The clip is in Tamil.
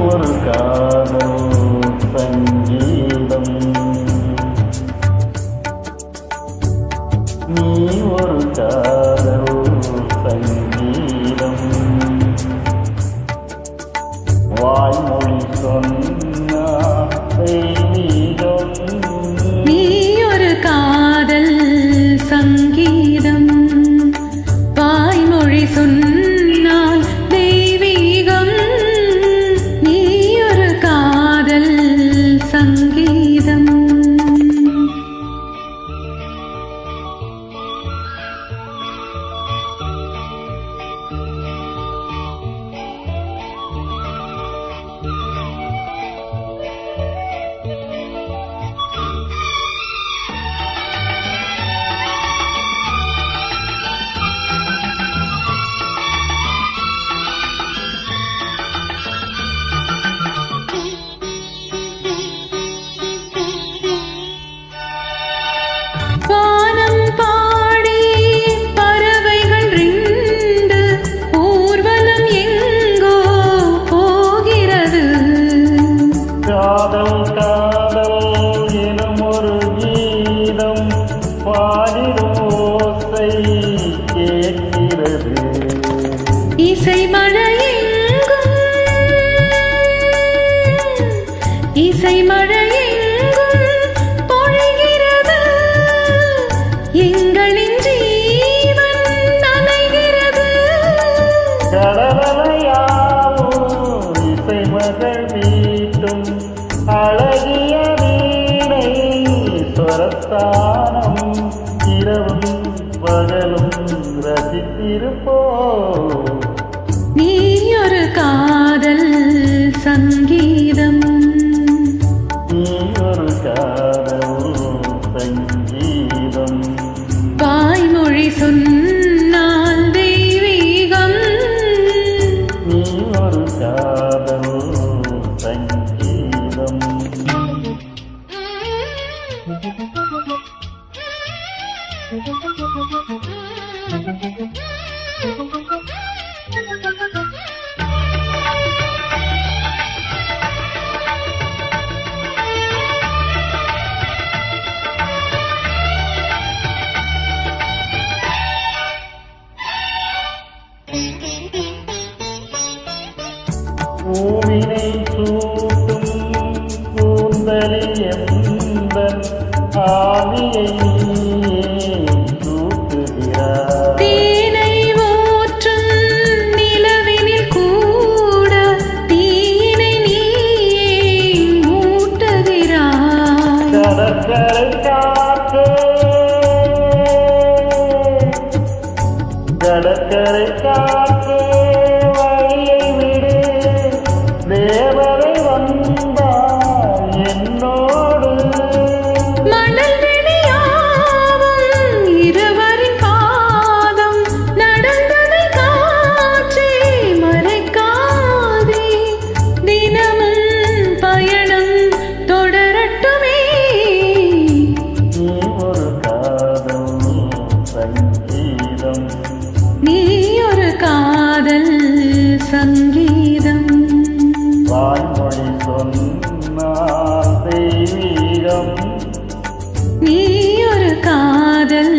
ஒரு காதல் சங்கீதம், நீ ஒரு காதல் சங்கீதம். வாய்மொழி சொன்ன தெய்வீகம், நீ ஒரு காதல் சங்கீதம். வாய்மொழி சொன்னால் தெய்வீகம், நீ ஒரு காதல் சங்கீதம். வானம் பாடி பறவைகள் ரெண்டு ஊர்வலம் எங்கோ போகிறது. காதல் காதல் எனும் ஒரு கீதம் பாடிடும் ஓசை கேட்கிறது. இசை மழை எங்கும், இசை மழை எங்களின் ஜீவன் நனைகிறது. கடலையாவும் இசை மகள் மீட்டும் அழகிய வீணை சொரத்தானம் இரவும் பகலும் ரசித்திருப்போம். நீ ஒரு காதல் சங்கீதம், நீ ஒரு காதல் சங்கீதம். வாய்மொழி சொன்னால் தெய்வீகம், நீ ஒரு காதல் சங்கீதம். பூவினை சூட்டும் கூந்தலில் எந்தன் ஆவியை சூட்டுகிறார். தேனை ஊற்றும் நிலவினில் கூட தீனை நீயே மூட்டுகிறாய். கடற்கரை காற்றே, கடற்கரை காற்றே வழியை விடு, தேவரை வந்தார் என்னோடு. மணல் வெளியாகும் இருவரின் பாதம் நடந்ததை காற்றே மறைக்காதே. தினமும் பயணம் தொடரட்டுமே. நீ ஒரு காதல் சங்கீதம், நீ ஒரு காதல் சங்கீதம். வாய்மொழி சொன்னால் தெய்வீகம், நீ ஒரு காதல்